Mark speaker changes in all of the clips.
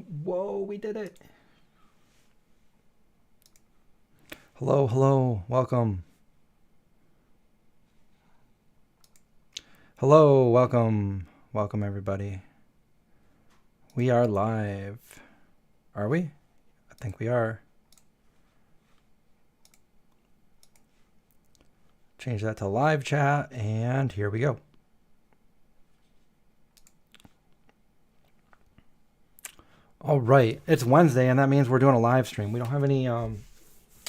Speaker 1: Whoa, we did it. Hello, hello, welcome. Hello, welcome. Welcome, everybody. We are live. Are we? I think we are. Change that to live chat, and here we go. All right, it's Wednesday, and that means we're doing a live stream. We don't have any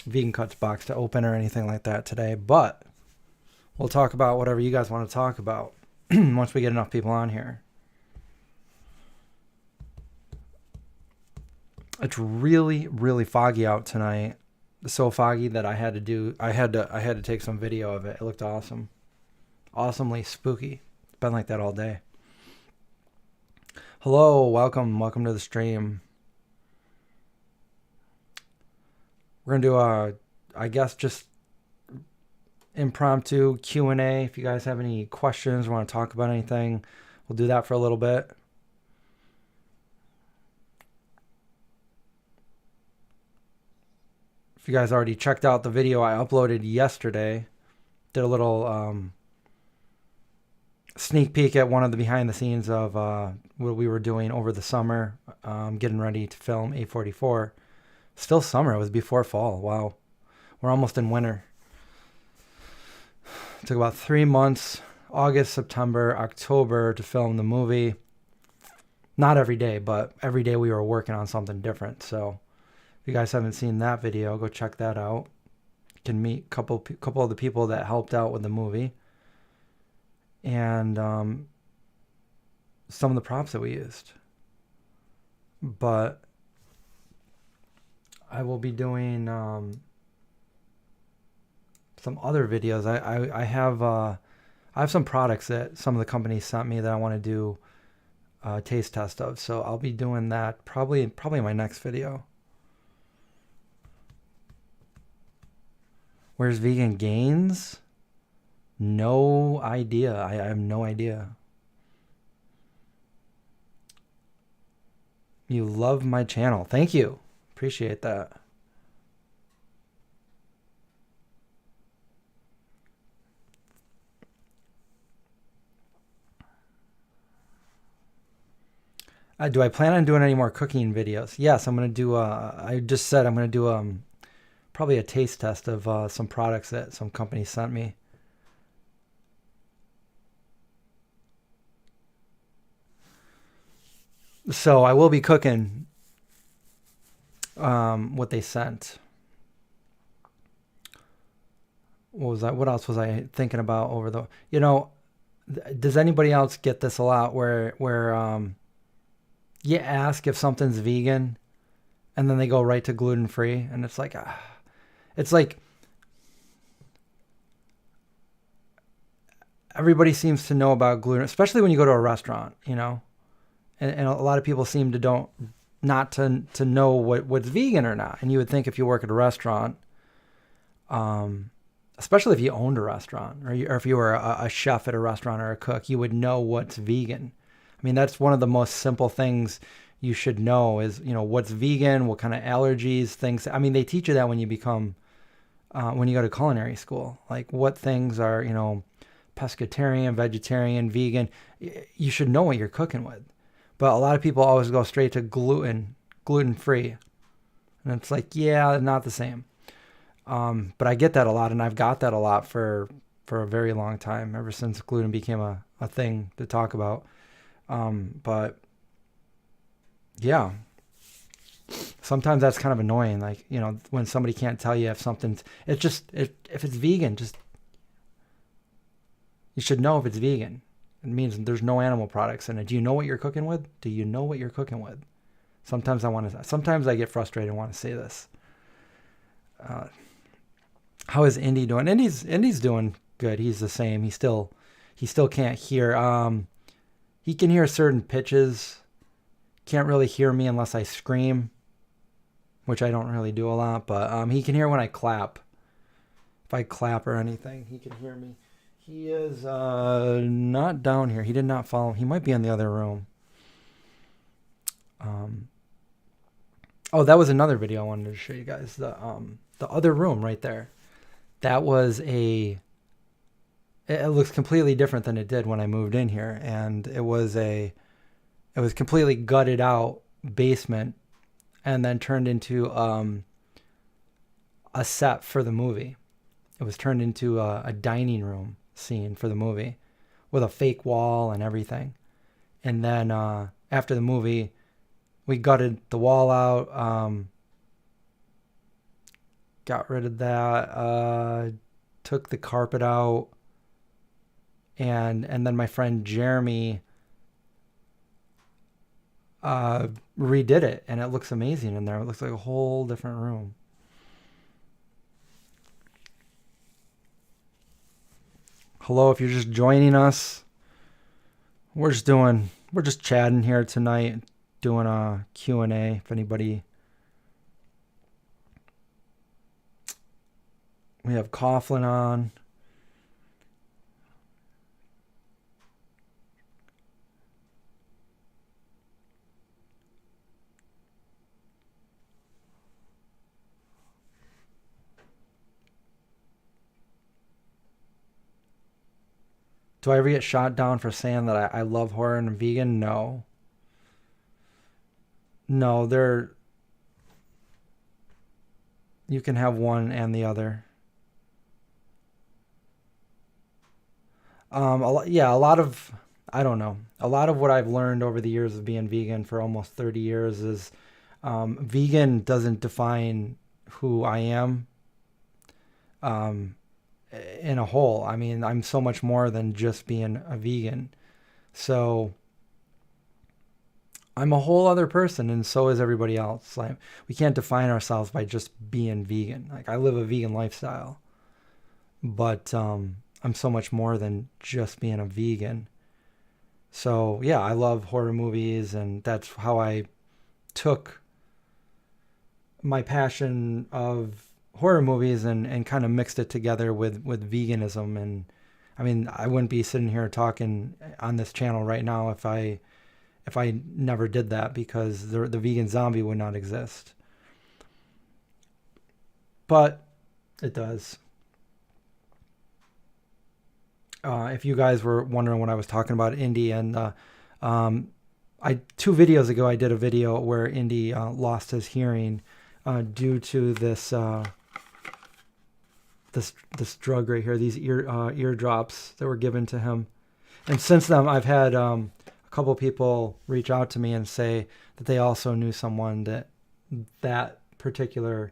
Speaker 1: vegan cuts box to open or anything like that today, but we'll talk about whatever you guys want to talk about once we get enough people on here. It's really, really foggy out tonight. So foggy that I had to take some video of it. It looked awesome. Awesomely spooky. It's been like that all day. Hello, welcome to the stream. We're gonna do I guess just impromptu Q&A. If you guys have any questions or want to talk about anything, we'll do that for a little bit. If you guys already checked out the video I uploaded yesterday, did a little sneak peek at one of the behind the scenes of what we were doing over the summer, getting ready to film 844. Still summer. It was before fall. Wow. We're almost in winter. It took about 3 months, August, September, October, to film the movie. Not every day, but every day we were working on something different. So if you guys haven't seen that video, go check that out. You can meet a couple of the people that helped out with the movie. And some of the props that we used. But I will be doing some other videos. I have some products that some of the companies sent me that I want to do a taste test of. So I'll be doing that probably in my next video. Where's Vegan Gains? No idea. I have no idea. You love my channel. Thank you. Appreciate that. Do I plan on doing any more cooking videos? Yes, I'm going to do I just said I'm going to do probably a taste test of some products that some companies sent me. So I will be cooking what they sent. What else was I thinking about over the, does anybody else get this a lot where you ask if something's vegan and then they go right to gluten free, and it's like everybody seems to know about gluten, especially when you go to a restaurant, and a lot of people seem to not to know what's vegan or not. And you would think if you work at a restaurant, especially if you owned a restaurant or if you were a chef at a restaurant or a cook, you would know what's vegan. I mean, that's one of the most simple things you should know is, what's vegan, what kind of allergies, things. I mean, they teach you that when you become, when you go to culinary school, like what things are, pescatarian, vegetarian, vegan. You should know what you're cooking with. But a lot of people always go straight to gluten-free. And it's like, yeah, not the same. But I get that a lot, and I've got that a lot for a very long time, ever since gluten became a thing to talk about. But yeah, sometimes that's kind of annoying. Like, when somebody can't tell you if something's, if it's vegan, you should know if it's vegan. It means there's no animal products in it. Do you know what you're cooking with? Do you know what you're cooking with? Sometimes I get frustrated and want to say this. How is Indy doing? Indy's doing good. He's the same. He still can't hear. He can hear certain pitches. Can't really hear me unless I scream, which I don't really do a lot. But he can hear when I clap. If I clap or anything, he can hear me. He is not down here. He did not follow. He might be in the other room. Oh, that was another video I wanted to show you guys. The other room right there. That was it looks completely different than it did when I moved in here, and it was completely gutted out basement and then turned into a set for the movie. It was turned into a dining room scene for the movie with a fake wall and everything. And then after the movie, we gutted the wall out, got rid of that, took the carpet out, and then my friend Jeremy redid it, and it looks amazing in there. It looks like a whole different room. Hello, if you're just joining us, we're just chatting here tonight, doing a Q&A. If anybody, we have Coughlin on. Do I ever get shot down for saying that I love horror and I'm vegan? No. No, you can have one and the other. A lot of, I don't know. A lot of what I've learned over the years of being vegan for almost 30 years is vegan doesn't define who I am in a whole. I mean, I'm so much more than just being a vegan. So I'm a whole other person, and so is everybody else. Like, we can't define ourselves by just being vegan. Like, I live a vegan lifestyle, but I'm so much more than just being a vegan. So yeah, I love horror movies, and that's how I took my passion of horror movies and kind of mixed it together with veganism. And I mean, I wouldn't be sitting here talking on this channel right now if I never did that, because the vegan zombie would not exist. But it does. If you guys were wondering what I was talking about, Indy, and 2 videos ago I did a video where Indy lost his hearing due to this drug right here, these ear drops that were given to him. And since then, I've had a couple people reach out to me and say that they also knew someone that particular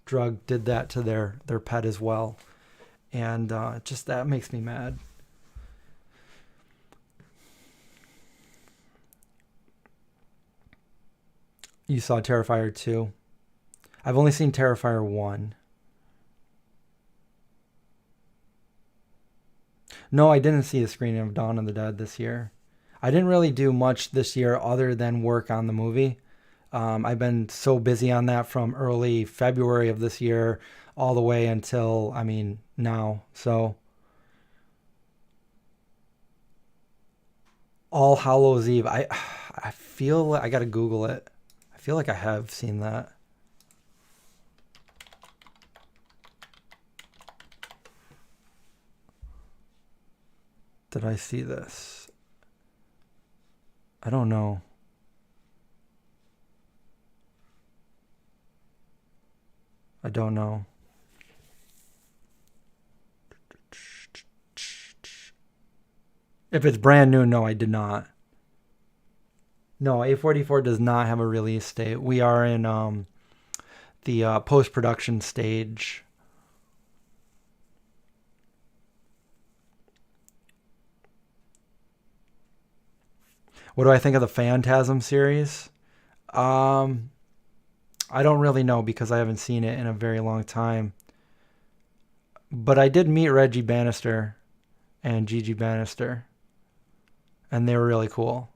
Speaker 1: drug did that to their pet as well. And just that makes me mad. You saw Terrifier 2. I've only seen Terrifier 1. No, I didn't see a screening of Dawn of the Dead this year. I didn't really do much this year other than work on the movie. I've been so busy on that from early February of this year all the way until, now. So All Hallows Eve. I feel like I got to Google it. I feel like I have seen that. Did I see this? I don't know. I don't know. If it's brand new, no, I did not. No, A44 does not have a release date. We are in the post-production stage. What do I think of the Phantasm series? I don't really know because I haven't seen it in a very long time. But I did meet Reggie Bannister and Gigi Bannister, and they were really cool.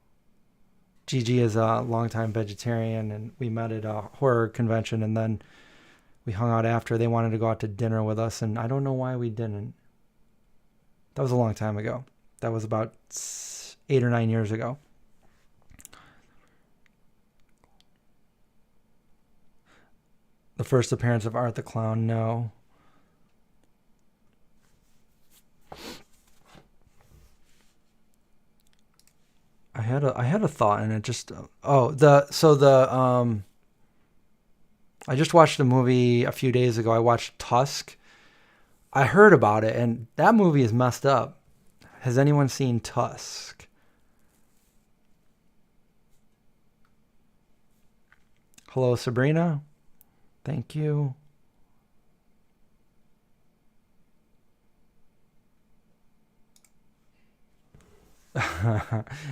Speaker 1: Gigi is a longtime vegetarian, and we met at a horror convention, and then we hung out after. They wanted to go out to dinner with us, and I don't know why we didn't. That was a long time ago. That was about 8 or 9 years ago. The first appearance of Art the Clown, no. I had a thought and it just I just watched a movie a few days ago. I watched Tusk. I heard about it and that movie is messed up. Has anyone seen Tusk? Hello, Sabrina. Thank you.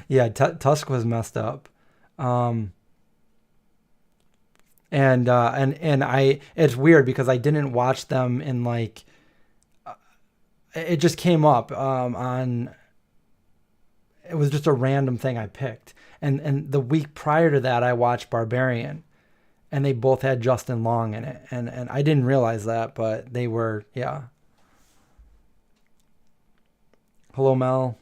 Speaker 1: Yeah, Tusk was messed up. Um, and it's weird because I didn't watch them in like it just came up on it was just a random thing I picked. And the week prior to that I watched Barbarian and they both had Justin Long in it. And I didn't realize that, but they were, yeah. Hello, Mel.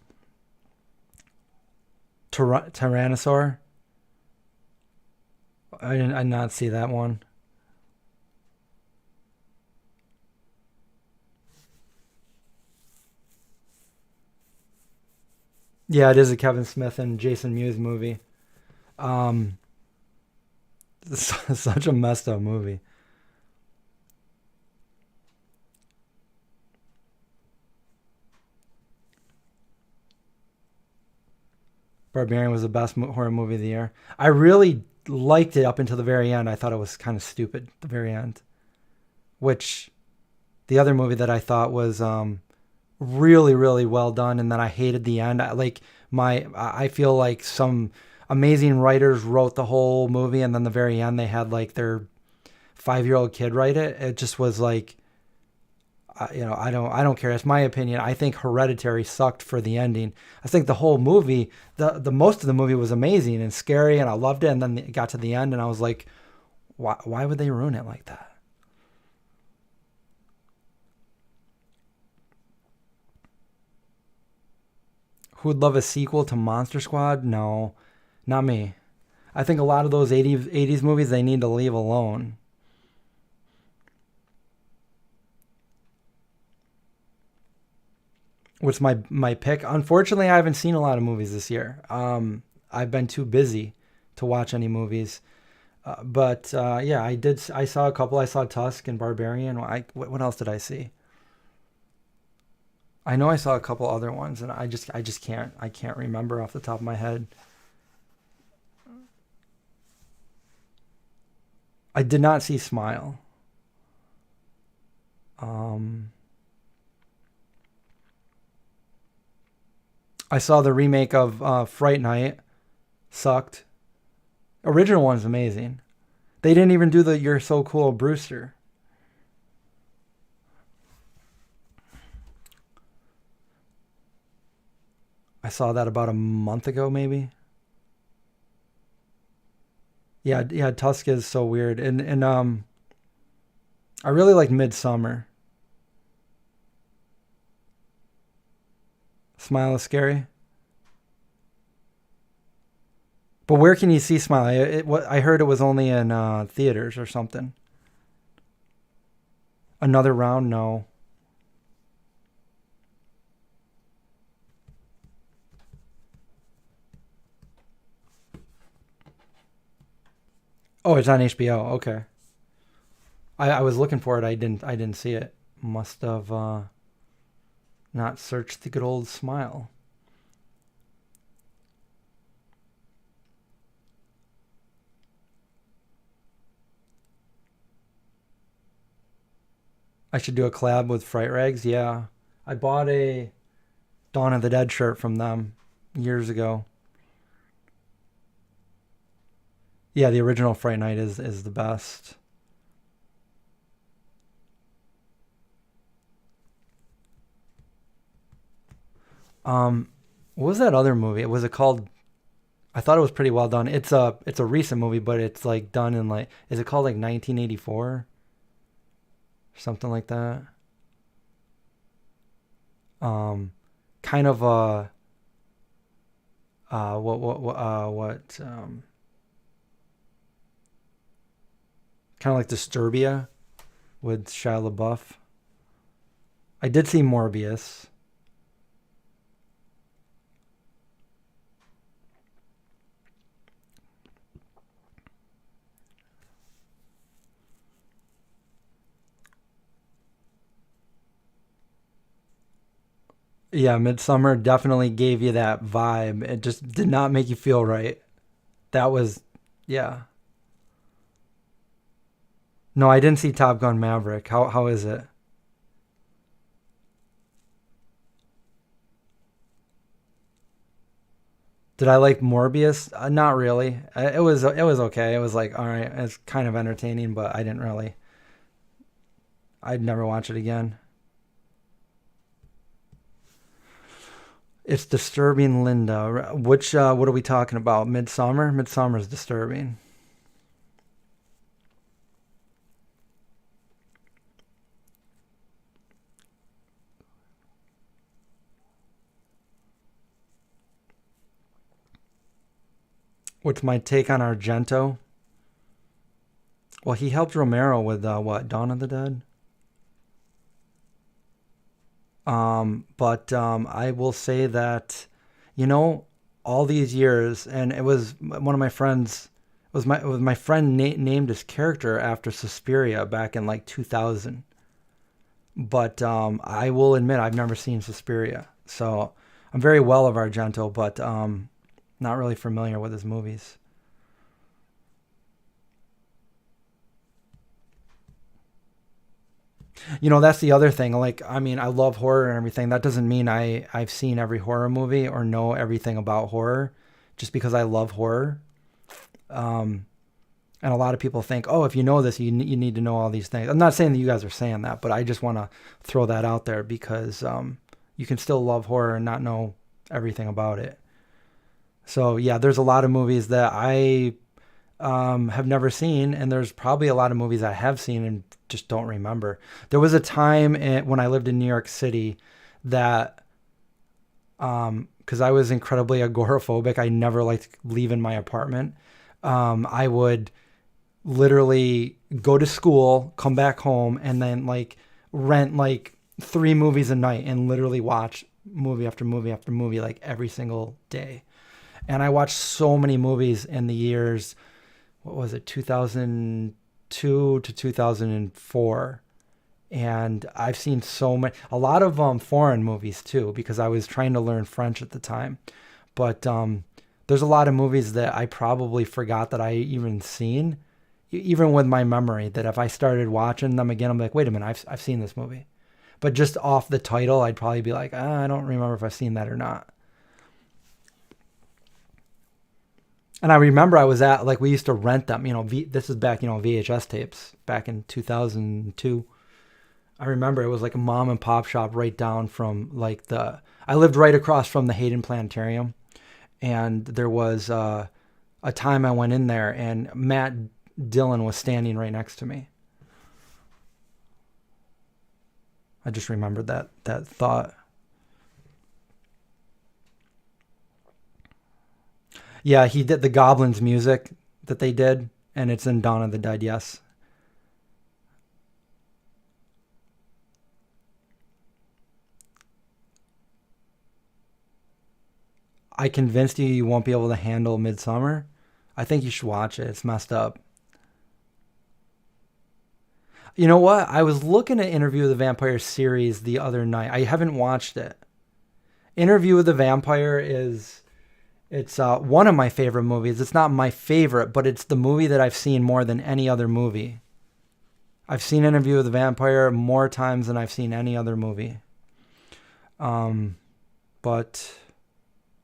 Speaker 1: Tyrannosaur. I did not see that one. Yeah, it is a Kevin Smith and Jason Mewes movie. Um, such a messed up movie. Barbarian was the best horror movie of the year. I really liked it up until the very end. I thought it was kind of stupid, the very end. Which the other movie that I thought was really, really well done, and then I hated the end. I feel like some amazing writers wrote the whole movie, and then the very end they had like their 5-year-old kid write it. It just was like, I don't care. It's my opinion. I think Hereditary sucked for the ending. I think the whole movie, the most of the movie was amazing and scary, and I loved it. And then it got to the end, and I was like, why would they ruin it like that? Who would love a sequel to Monster Squad? No, not me. I think a lot of those 80s movies they need to leave alone. What's my pick? Unfortunately, I haven't seen a lot of movies this year. I've been too busy to watch any movies. But yeah, I did. I saw a couple. I saw Tusk and Barbarian. What else did I see? I know I saw a couple other ones, and I just can't remember off the top of my head. I did not see Smile. Um, I saw the remake of Fright Night. Sucked. Original one's amazing. They didn't even do the "You're So Cool, Brewster." I saw that about a month ago, maybe. Yeah, yeah. Tusk is so weird, and I really like Midsummer. Smile is scary, but where can you see Smile? What I heard it was only in theaters or something. Another round? No. Oh, it's on HBO. Okay. I was looking for it. I didn't see it. Must have not searched the good old Smile. I should do a collab with Fright Rags. Yeah, I bought a Dawn of the Dead shirt from them years ago. Yeah, the original Fright Night is the best. Um, what was that other movie? Was it called? I thought it was pretty well done. It's a recent movie, but it's like done in like is it called like 1984 or something like that? Um, kind of a what Kind of like Disturbia with Shia LaBeouf. I did see Morbius. Yeah, Midsummer definitely gave you that vibe. It just did not make you feel right. That was, yeah. No, I didn't see Top Gun Maverick. How is it? Did I like Morbius? Not really. It was okay. It was like all right. It's kind of entertaining, but I didn't really. I'd never watch it again. It's disturbing, Linda. Which what are we talking about? Midsummer. Midsummer is disturbing. What's my take on Argento? Well, he helped Romero with what Dawn of the Dead. But I will say that, you know, all these years, and it was one of my friends. It was my friend named his character after Suspiria back in like 2000. But I will admit I've never seen Suspiria, so I'm very well of Argento, but not really familiar with his movies. You know, that's the other thing. Like, I mean, I love horror and everything. That doesn't mean I've seen every horror movie or know everything about horror just because I love horror. Um, and a lot of people think, oh, if you know this, you need to know all these things. I'm not saying that you guys are saying that, but I just want to throw that out there because you can still love horror and not know everything about it. So, yeah, there's a lot of movies that I have never seen, and there's probably a lot of movies I have seen and just don't remember. There was a time when I lived in New York City that, because I was incredibly agoraphobic, I never liked leaving my apartment. I would literally go to school, come back home, and then like rent like three movies a night and literally watch movie after movie after movie like every single day. And I watched so many movies in the years, what was it, 2002 to 2004. And I've seen so many, a lot of foreign movies too, because I was trying to learn French at the time. But there's a lot of movies that I probably forgot that I even seen, even with my memory, that if I started watching them again, I'm like, wait a minute, I've seen this movie. But just off the title, I'd probably be like, I don't remember if I've seen that or not. And I remember I was at, like, we used to rent them, this is back, VHS tapes back in 2002. I remember it was like a mom and pop shop right down from like I lived right across from the Hayden Planetarium. And there was a time I went in there and Matt Dillon was standing right next to me. I just remembered that thought. Yeah, he did the Goblins music that they did, and it's in Dawn of the Dead, yes. I convinced you you won't be able to handle Midsummer. I think you should watch it. It's messed up. You know what? I was looking at Interview with the Vampire series the other night. I haven't watched it. Interview with the Vampire it's one of my favorite movies. It's not my favorite, but it's the movie that I've seen more than any other movie. I've seen Interview with the Vampire more times than I've seen any other movie. Um, but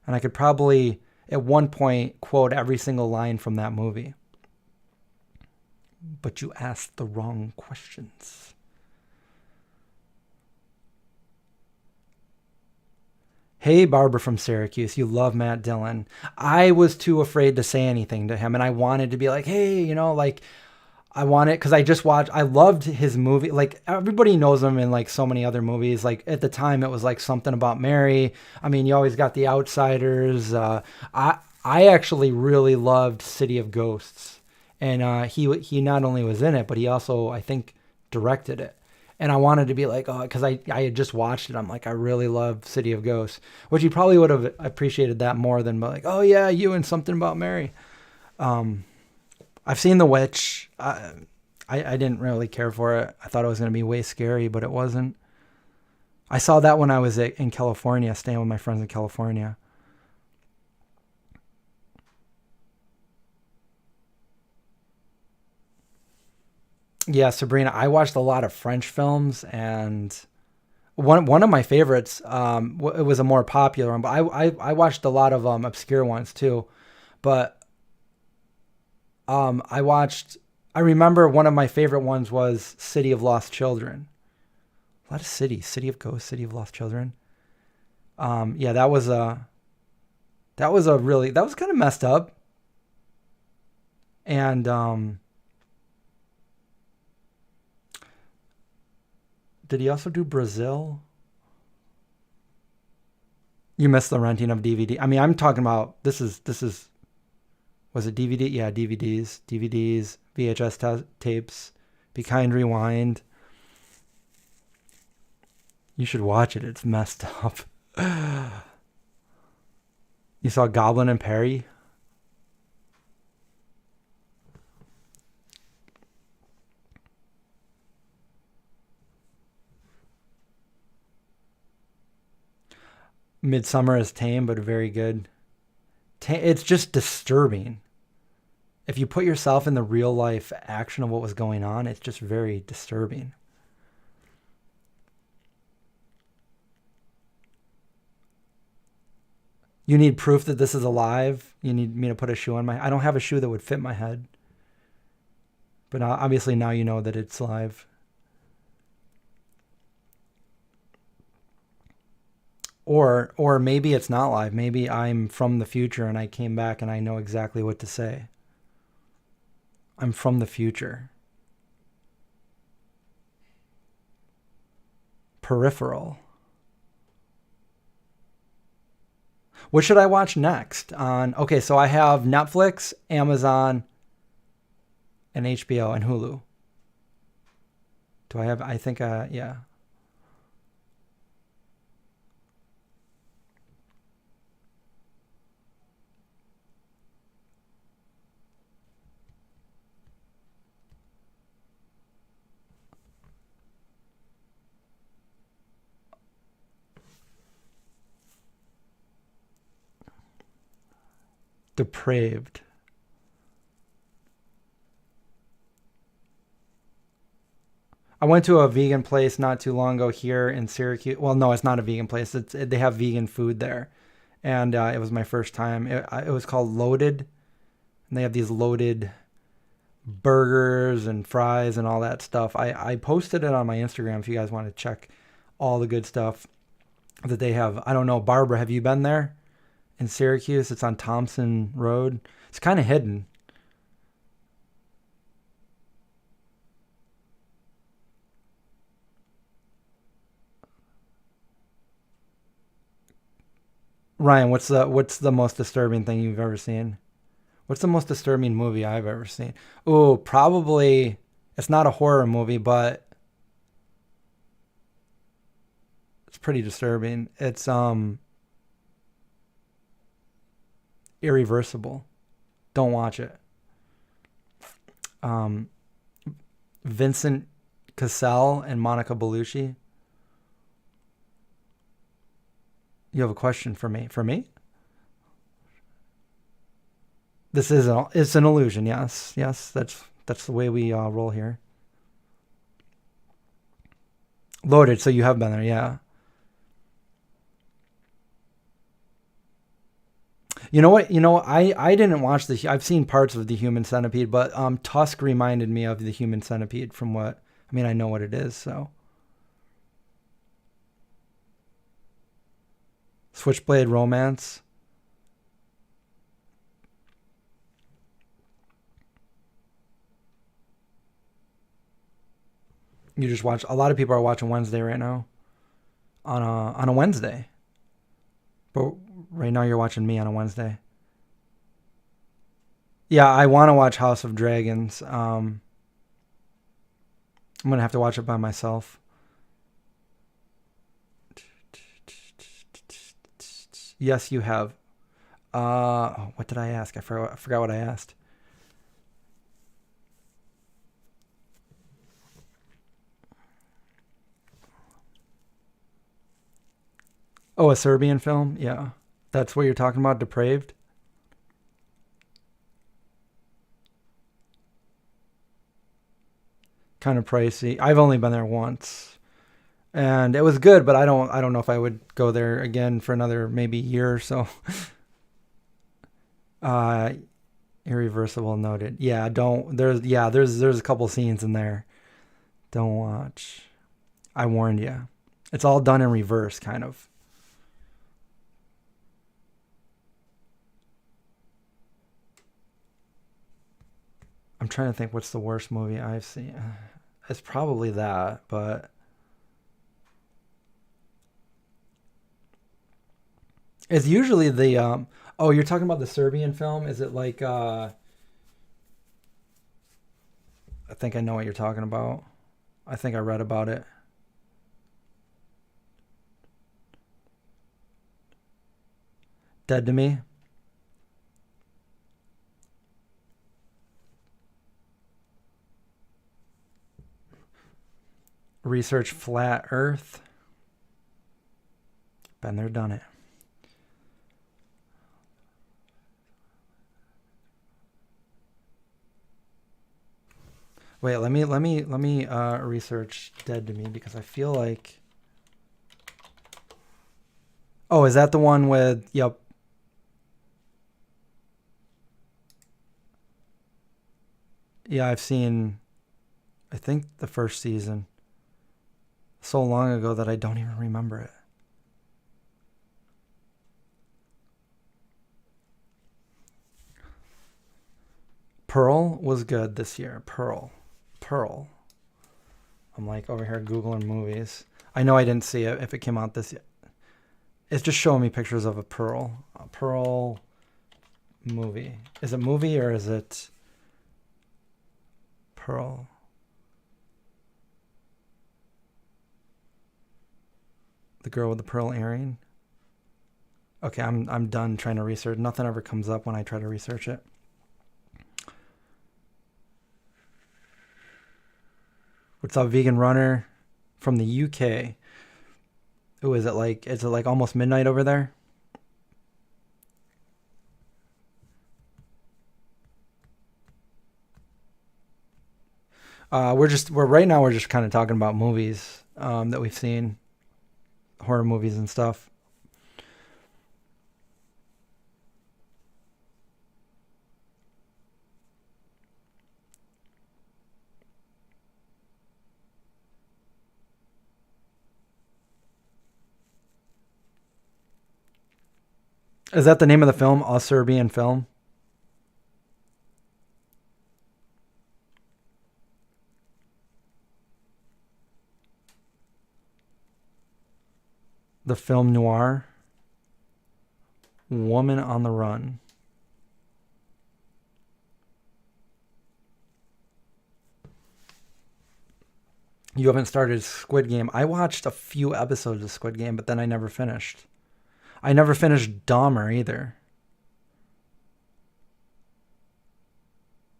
Speaker 1: and I could probably at one point quote every single line from that movie. But you asked the wrong questions. Hey, Barbara from Syracuse, you love Matt Dillon. I was too afraid to say anything to him, and I wanted to be like, hey, like, I want it because I just watched. I loved his movie. Like everybody knows him in like so many other movies. Like at the time, it was like Something About Mary. I mean, you always got The Outsiders. I actually really loved City of Ghosts, and he not only was in it, but he also, I think, directed it. And I wanted to be like, oh, because I had just watched it. I'm like, I really love City of Ghosts, which he probably would have appreciated that more than like, oh yeah, you and Something About Mary. I've seen The Witch. I didn't really care for it. I thought it was going to be way scary, but it wasn't. I saw that when I was in California, staying with my friends in California. Yeah, Sabrina. I watched a lot of French films, and one of my favorites. It was a more popular one, but I watched a lot of obscure ones too. But I watched. I remember one of my favorite ones was City of Lost Children. A lot of City of Ghosts, City of Lost Children. Yeah, that was a really, that was kind of messed up. And did he also do Brazil? You missed the renting of DVD. I mean, I'm talking about this is was it DVD? Yeah, DVDs, VHS tapes. Be Kind Rewind. You should watch it. It's messed up. You saw Goblin and Perry? Midsummer is tame, but very good. It's just disturbing. If you put yourself in the real life action of what was going on, it's just very disturbing. You need proof that this is alive. You need me to put a shoe on my... I don't have a shoe that would fit my head. But obviously now you know that it's live. Or maybe it's not live. Maybe I'm from the future and I came back and I know exactly what to say. I'm from the future. Peripheral. What should I watch next? Okay, so I have Netflix, Amazon, and HBO and Hulu. Do I have? I think yeah. Depraved. I went to a vegan place not too long ago here in Syracuse. Well, no, it's not a vegan place. They have vegan food there, and it was my first time. It was called Loaded, and they have these loaded burgers and fries and all that stuff. I posted it on my Instagram if you guys want to check all the good stuff that they have. I don't know, Barbara, have you been there in Syracuse? It's on Thompson Road. It's kind of hidden. Ryan, what's the most disturbing thing you've ever seen? What's the most disturbing movie I've ever seen? Ooh, probably it's not a horror movie, but it's pretty disturbing. It's Irreversible. Don't watch it. Um Vincent Cassell and Monica Bellucci. You have a question for me? For me? It's an illusion. Yes, yes. That's the way we roll here. Loaded. So you have been there, yeah. You know what? I didn't watch the. I've seen parts of the Human Centipede, but Tusk reminded me of the Human Centipede. From what I mean, I know what it is. So Switchblade Romance. You just watch. A lot of people are watching Wednesday right now. On a Wednesday. But right now you're watching me on a Wednesday. Yeah, I want to watch House of Dragons. I'm gonna have to watch it by myself. Yes, you have. What did I ask? I forgot what I asked. Oh, a Serbian film? Yeah. That's what you're talking about, Depraved? Kind of pricey. I've only been there once. And it was good, but I don't know if I would go there again for another maybe year or so. Uh Irreversible noted. Yeah, don't there's a couple scenes in there. Don't watch. I warned you. It's all done in reverse kind of. I'm trying to think what's the worst movie I've seen. It's probably that, but it's usually the oh, you're talking about the Serbian film? Is it like I think I know what you're talking about. I think I read about it. Dead to Me? Research Flat Earth? Been there, done it. Wait, let me research Dead to Me because I feel like. Oh, is that the one with? Yep. Yeah, I've seen. I think the first season. So long ago that I don't even remember it. Pearl was good this year. Pearl. I'm like over here Googling movies. I know I didn't see it if it came out this year. It's just showing me pictures of a Pearl. A Pearl movie. Is it movie or is it Pearl? The girl with the pearl earring? Okay, I'm done trying to research. Nothing ever comes up when I try to research it. What's up, Vegan Runner from the UK? Ooh, is it like almost midnight over there? We're right now we're just kind of talking about movies that we've seen, horror movies and stuff. Is that the name of the film? A Serbian film? The film noir? Woman on the Run. You haven't started Squid Game. I watched a few episodes of Squid Game, but then I never finished. I never finished Dahmer either.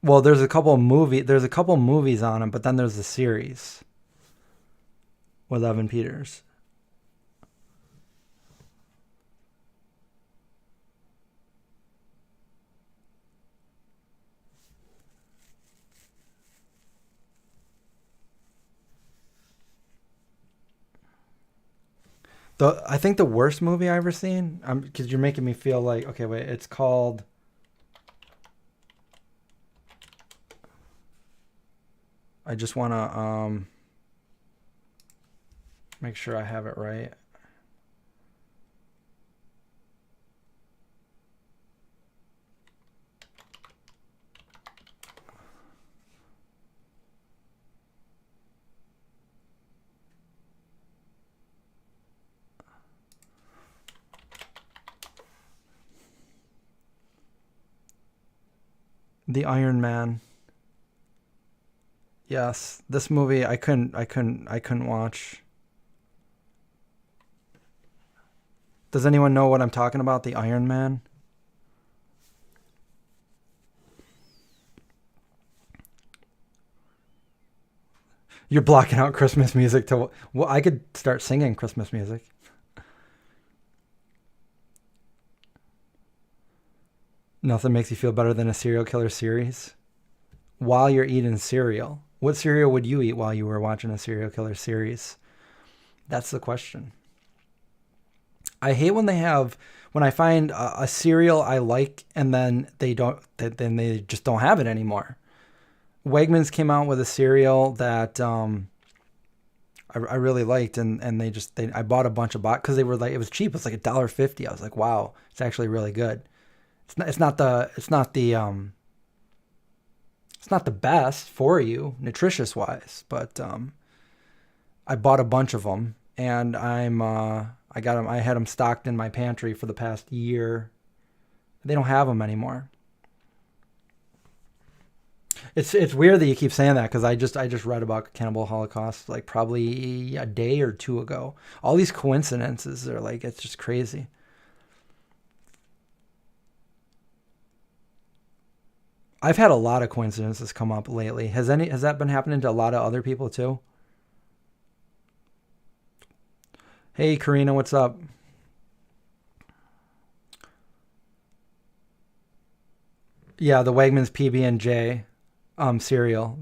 Speaker 1: Well, there's a couple movies on him, but then there's the series with Evan Peters. I think the worst movie I ever seen, because you're making me feel like, okay, wait, it's called. I just want to make sure I have it right. The Iron Man. Yes, this movie I couldn't watch. Does anyone know what I'm talking about? The Iron Man? You're blocking out Christmas music to, well, I could start singing Christmas music. Nothing makes you feel better than a serial killer series. While you're eating cereal. What cereal would you eat while you were watching a serial killer series? That's the question. I hate when I find a cereal I like and then then they just don't have it anymore. Wegmans came out with a cereal that I really liked, and I bought a bunch of boxes because they were like, it was cheap. It was like $1.50. I was like, wow, it's actually really good. It's not the best for you nutritious wise, but I bought a bunch of them, and I got them. I had them stocked in my pantry for the past year. They don't have them anymore. It's weird that you keep saying that because I just read about Cannibal Holocaust like probably a day or two ago. All these coincidences are like, it's just crazy. I've had a lot of coincidences come up lately. Has that been happening to a lot of other people too? Hey Karina, what's up? Yeah, the Wegmans PB&J cereal.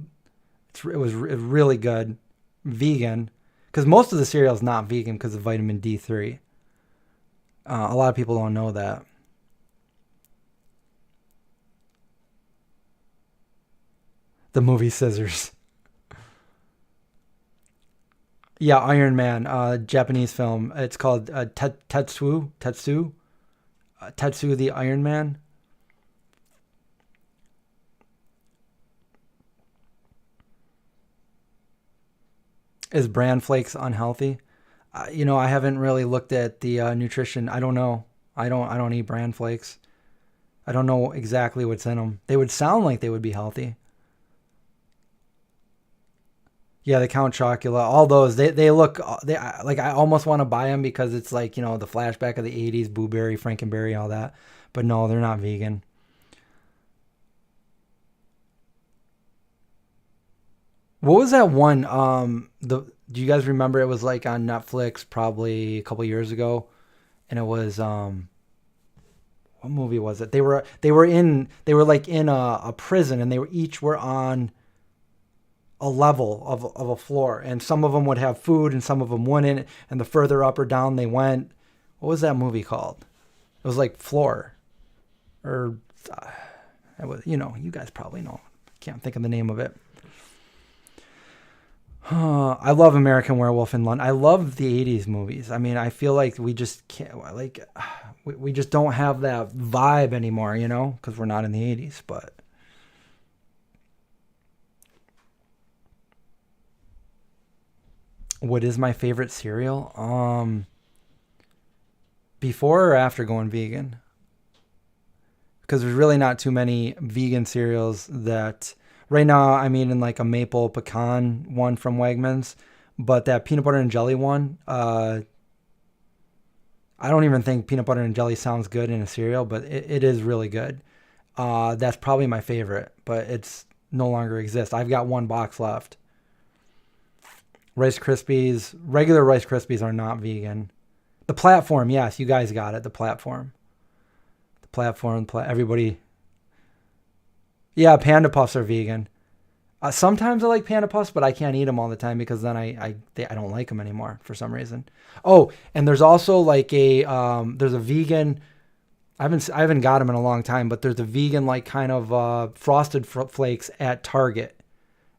Speaker 1: It was really good. Vegan. Because most of the cereal is not vegan because of vitamin D3. A lot of people don't know that. The movie Scissors. Yeah, Iron Man, Japanese film. It's called Tetsu the Iron Man. Is bran flakes unhealthy? I haven't really looked at the nutrition. I don't know. I don't eat bran flakes. I don't know exactly what's in them. They would sound like they would be healthy. Yeah, the Count Chocula, all those, they look, like I almost want to buy them because it's like, the flashback of the 80s, Blueberry, Frankenberry, all that. But no, they're not vegan. What was that one? Do you guys remember it was like on Netflix probably a couple years ago? And it was, what movie was it? They were like in a prison, and each were on a level of a floor, and some of them would have food and some of them wouldn't, and the further up or down they went. What was that movie called? It was like Floor, or it was, you guys probably know. Can't think of the name of it. I love American Werewolf in London. I love the 80s movies. I mean, I feel like we just can't, like, we just don't have that vibe anymore, because we're not in the 80s. But what is my favorite cereal? Before or after going vegan? Because there's really not too many vegan cereals that, right now I'm eating like a maple pecan one from Wegmans, but that peanut butter and jelly one, I don't even think peanut butter and jelly sounds good in a cereal, but it is really good. That's probably my favorite, but it's no longer exists. I've got one box left. Rice Krispies, regular Rice Krispies are not vegan. The platform, yes, you guys got it. The platform, everybody. Yeah, Panda Puffs are vegan. Sometimes I like Panda Puffs, but I can't eat them all the time because then I don't like them anymore for some reason. Oh, and there's also like there's a vegan. I haven't got them in a long time, but there's a vegan like kind of frosted flakes at Target.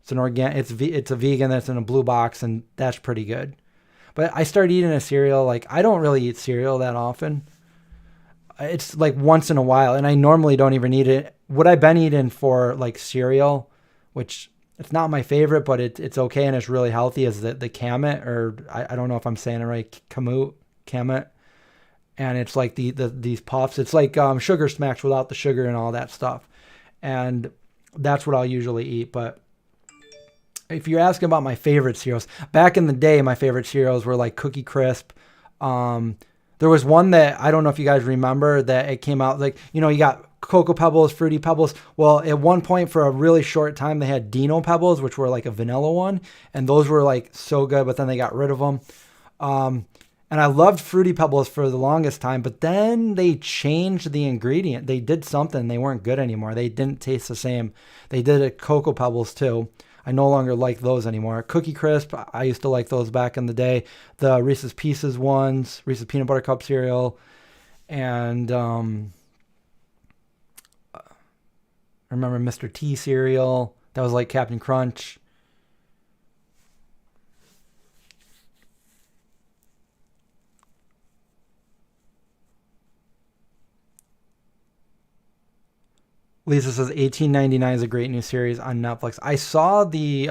Speaker 1: It's it's a vegan that's in a blue box, and that's pretty good. But I started eating a cereal. Like, I don't really eat cereal that often. It's like once in a while, and I normally don't even eat it. What I've been eating for like cereal, which it's not my favorite, but it's okay and it's really healthy, is the Kamut, or I don't know if I'm saying it right, Kamut. And it's like these puffs. It's like Sugar Smacks without the sugar and all that stuff. And That's what I'll usually eat. But if you're asking about my favorite cereals, back in the day, my favorite cereals were like Cookie Crisp. There was one that I don't know if you guys remember that it came out like, you know, you got Cocoa Pebbles, Fruity Pebbles. Well, at one point for a really short time, they had Dino Pebbles, which were like a vanilla one. And those were like so good, but then they got rid of them. And I loved Fruity Pebbles for the longest time, but then they changed the ingredient. They did something. They weren't good anymore. They didn't taste the same. They did it Cocoa Pebbles too. I no longer like those anymore. Cookie Crisp, I used to like those back in the day. The Reese's Pieces ones, Reese's Peanut Butter Cup cereal. And I remember Mr. T cereal. That was like Captain Crunch. Lisa says 1899 is a great new series on Netflix. I saw the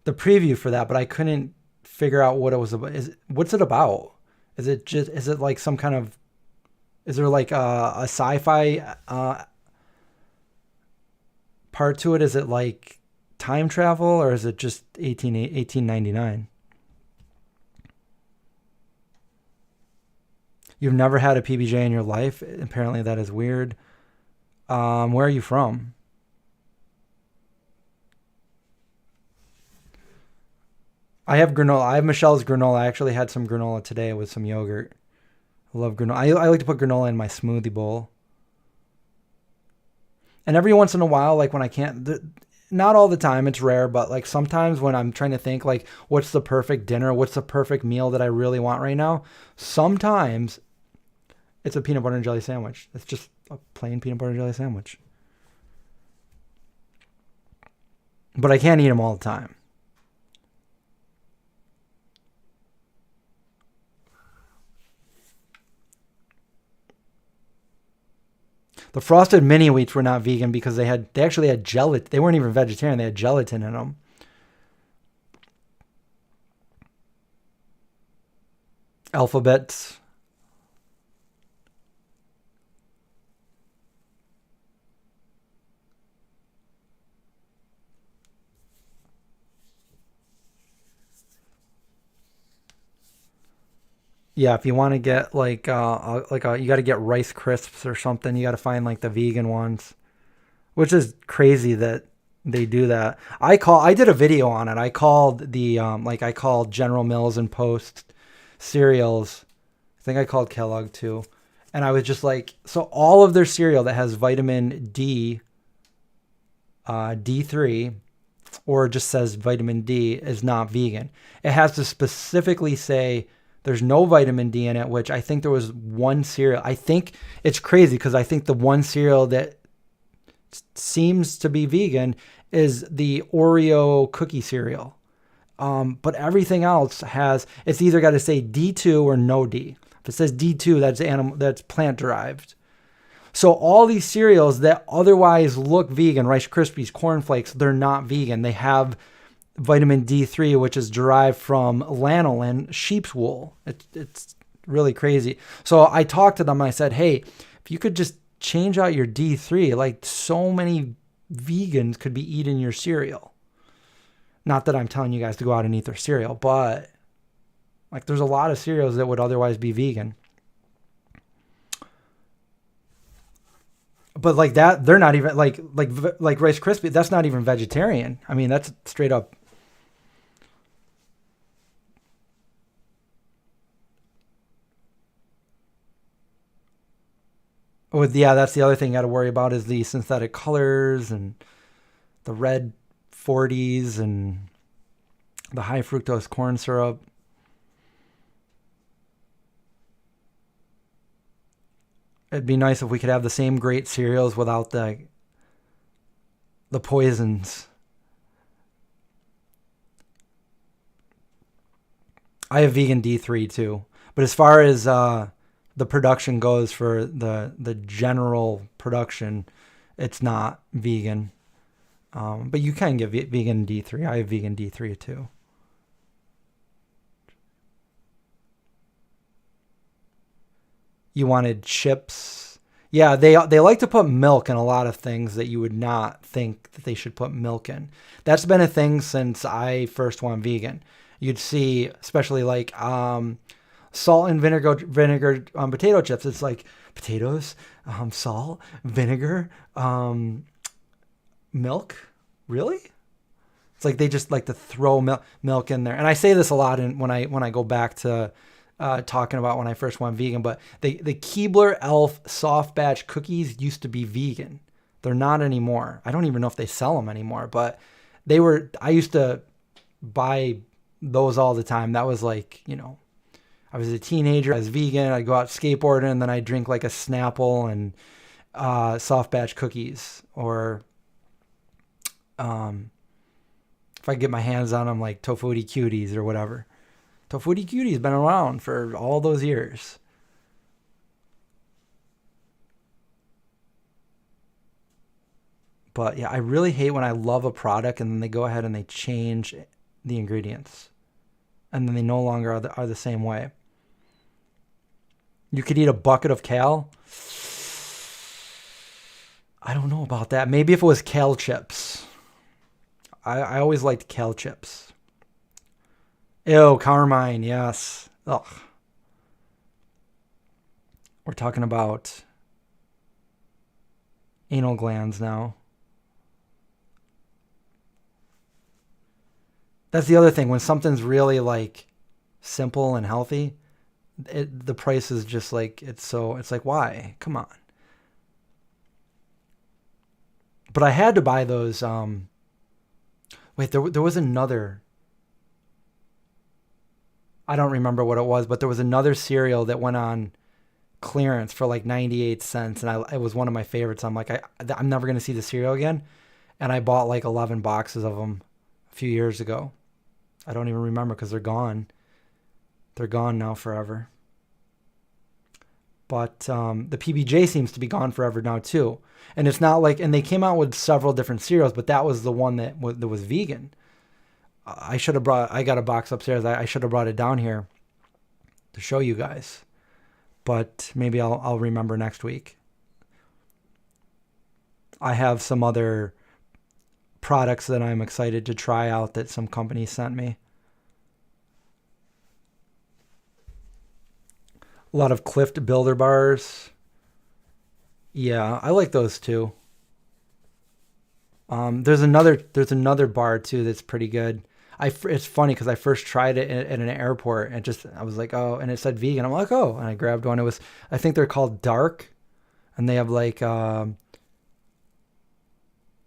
Speaker 1: preview for that, but I couldn't figure out what it was about. What's it about? Is it like some kind of, is there like a sci-fi part to it? Is it like time travel, or is it just 1899? You've never had a PBJ in your life? Apparently that is weird. Where are you from? I have granola. I have Michelle's granola. I actually had some granola today with some yogurt. I love granola. I like to put granola in my smoothie bowl. And every once in a while, like when I can't, not all the time, it's rare, but like sometimes when I'm trying to think like what's the perfect dinner, what's the perfect meal that I really want right now, sometimes it's a peanut butter and jelly sandwich. It's just a plain peanut butter and jelly sandwich. But I can't eat them all the time. The Frosted Mini Wheats were not vegan because they actually had gelatin. They weren't even vegetarian. They had gelatin in them. Alphabets. Yeah, if you want to get like you got to get Rice Crisps or something. You got to find like the vegan ones, which is crazy that they do that. I did a video on it. I called I called General Mills and Post cereals. I think I called Kellogg too. And I was just like, so all of their cereal that has vitamin D, D3, or just says vitamin D is not vegan. It has to specifically say there's no vitamin D in it, which I think there was one cereal. I think it's crazy because I think the one cereal that seems to be vegan is the Oreo cookie cereal. But everything else it's either got to say D2 or no D. If it says D2, that's plant derived. So all these cereals that otherwise look vegan, Rice Krispies, Corn Flakes, they're not vegan. They have vitamin D3, which is derived from lanolin, sheep's wool. It's really crazy. So I talked to them and I said, hey, if you could just change out your D3, like so many vegans could be eating your cereal. Not that I'm telling you guys to go out and eat their cereal, but like there's a lot of cereals that would otherwise be vegan. But like that, they're not even like Rice Krispies. That's not even vegetarian. I mean, that's straight up. Yeah, that's the other thing you got to worry about is the synthetic colors and the red 40s and the high fructose corn syrup. It'd be nice if we could have the same great cereals without the poisons. I have vegan D3 too. But as far as the production goes for the general production, it's not vegan. But you can get vegan D3. I have vegan D3 too. You wanted chips. Yeah, they like to put milk in a lot of things that you would not think that they should put milk in. That's been a thing since I first went vegan. You'd see, especially like salt and vinegar potato chips. It's like potatoes, salt, vinegar, milk. Really? It's like they just like to throw milk in there. And I say this a lot when I go back to talking about when I first went vegan, but the Keebler Elf soft batch cookies used to be vegan. They're not anymore. I don't even know if they sell them anymore, but they were. I used to buy those all the time. That was like, I was a teenager. I was vegan. I'd go out skateboarding, and then I'd drink like a Snapple and soft batch cookies, or if I get my hands on them, like Tofutti Cuties or whatever. Tofutti Cutie's been around for all those years. But yeah, I really hate when I love a product and then they go ahead and they change the ingredients. And then they no longer are the same way. You could eat a bucket of kale. I don't know about that. Maybe if it was kale chips. I always liked kale chips. Ew, carmine, yes. Ugh. We're talking about anal glands now. That's the other thing. When something's really like simple and healthy, the price is just like, it's like, why? Come on. But I had to buy those. Wait, there was another. I don't remember what it was, but there was another cereal that went on clearance for like 98 cents. And it was one of my favorites. I'm like, I'm never going to see the cereal again. And I bought like 11 boxes of them a few years ago. I don't even remember because they're gone. They're gone now forever. But the PBJ seems to be gone forever now too. And it's not like, and they came out with several different cereals, but that was the one that was vegan. I got a box upstairs. I should have brought it down here to show you guys. But maybe I'll remember next week. I have some other products that I'm excited to try out that some company sent me. A lot of Clift Builder bars. Yeah, I like those too. There's another bar too that's pretty good. It's funny because I first tried it at an airport and I was like, oh, and it said vegan. I'm like, oh, and I grabbed one. I think they're called Dark, and they have like they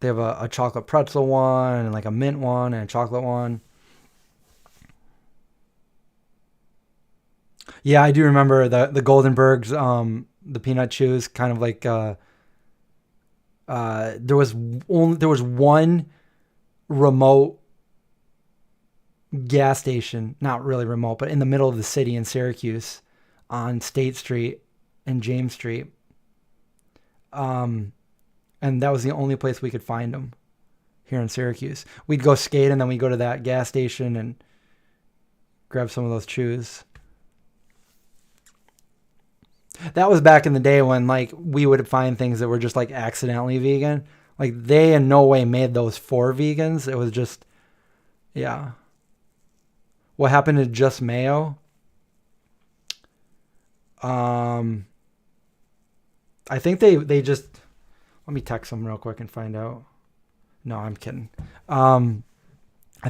Speaker 1: have a chocolate pretzel one and like a mint one and a chocolate one. Yeah, I do remember the Goldenbergs, the peanut chews, kind of like there was one remote gas station, not really remote, but in the middle of the city in Syracuse on State Street and James Street. And that was the only place we could find them here in Syracuse. We'd go skate and then we'd go to that gas station and grab some of those chews. That was back in the day when like we would find things that were just like accidentally vegan. Like they in no way made those for vegans. It was just, yeah. What happened to Just Mayo? I think they just, let me text them real quick and find out. No, I'm kidding. I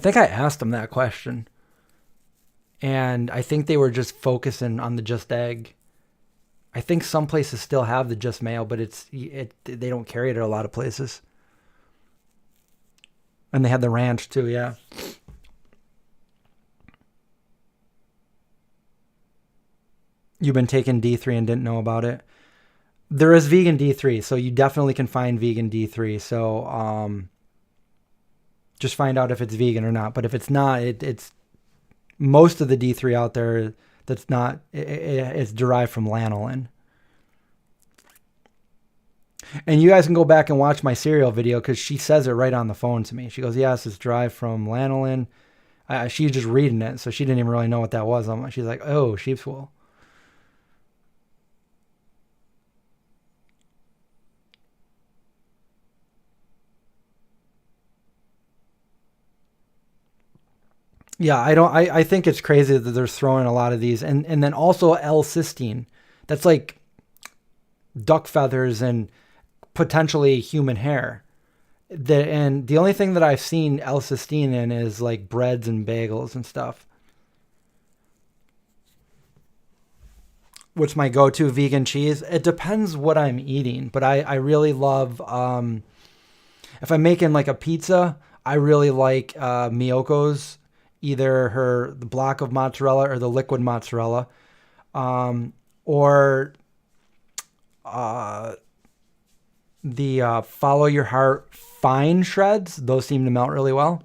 Speaker 1: think I asked them that question. And I think they were just focusing on the Just Egg. I think some places still have the Just Mayo, but they don't carry it at a lot of places. And they had the ranch too, yeah. You've been taking D3 and didn't know about it. There is vegan D3, so you definitely can find vegan D3. So just find out if it's vegan or not. But if it's not, it's most of the D3 out there that's not, it's derived from lanolin. And you guys can go back and watch my cereal video because she says it right on the phone to me. She goes, yes, it's derived from lanolin. She's just reading it, so she didn't even really know what that was. She's like, oh, sheep's wool. Yeah, I think it's crazy that they're throwing a lot of these, and then also L-cysteine. That's like duck feathers and potentially human hair. And the only thing that I've seen L-cysteine in is like breads and bagels and stuff. What's my go-to vegan cheese? It depends what I'm eating, but I really love, if I'm making like a pizza, I really like Miyoko's, either the block of mozzarella or the liquid mozzarella, or uh, the Follow Your Heart fine shreds. Those seem to melt really well.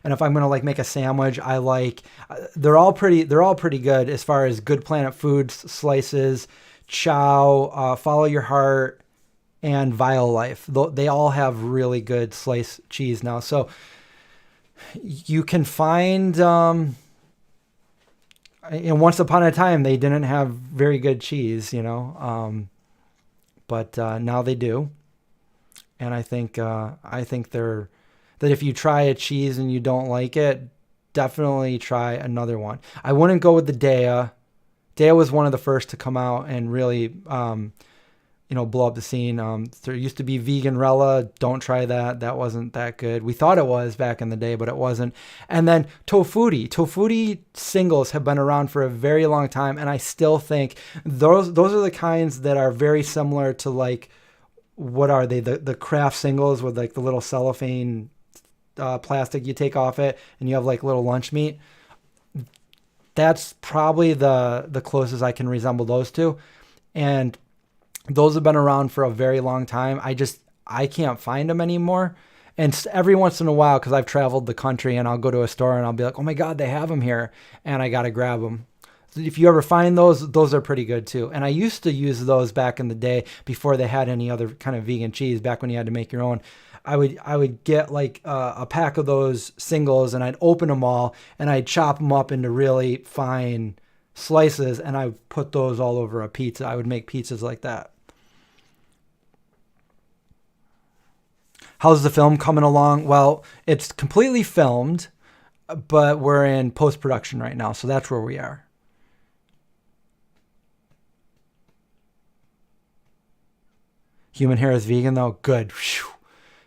Speaker 1: And if I'm gonna like make a sandwich, I like they're all pretty good as far as Good Planet Foods slices, Chow, Follow Your Heart, and Vile Life. They all have really good sliced cheese now. So you can find. And once upon a time, they didn't have very good cheese, but now they do. And I think they're that if you try a cheese and you don't like it, definitely try another one. I wouldn't go with the Dea. Dea was one of the first to come out and really, blow up the scene. There used to be Veganrella. Don't try that. That wasn't that good. We thought it was back in the day, but it wasn't. And then Tofutti. Tofutti singles have been around for a very long time, and I still think those are the kinds that are very similar to like, what are they? The craft singles with like the little cellophane plastic you take off it, and you have like little lunch meat. That's probably the closest I can resemble those two, and those have been around for a very long time. I can't find them anymore. And every once in a while, because I've traveled the country, and I'll go to a store and I'll be like, oh my God, they have them here, and I gotta grab them. So if you ever find those are pretty good too. And I used to use those back in the day before they had any other kind of vegan cheese. Back when you had to make your own, I would get like a pack of those singles, and I'd open them all, and I'd chop them up into really fine slices, and I put those all over a pizza. I would make pizzas like that. How's the film coming along? Well, it's completely filmed, but we're in post-production right now, so that's where we are. Human hair is vegan though? Good. Whew.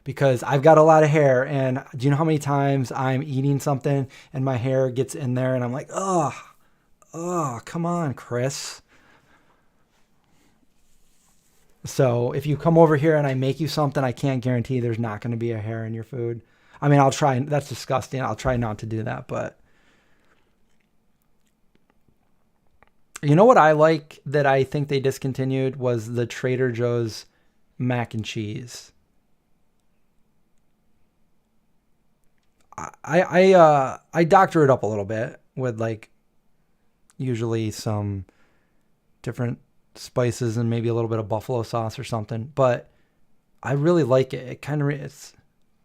Speaker 1: Because I've got a lot of hair, and do you know how many times I'm eating something and my hair gets in there and I'm like, come on, Chris. So if you come over here and I make you something, I can't guarantee there's not going to be a hair in your food. I mean, I'll try. That's disgusting. I'll try not to do that. But you know what I like that I think they discontinued was the Trader Joe's mac and cheese. I doctor it up a little bit with like usually some different spices and maybe a little bit of buffalo sauce or something. But I really like it. It kind of it's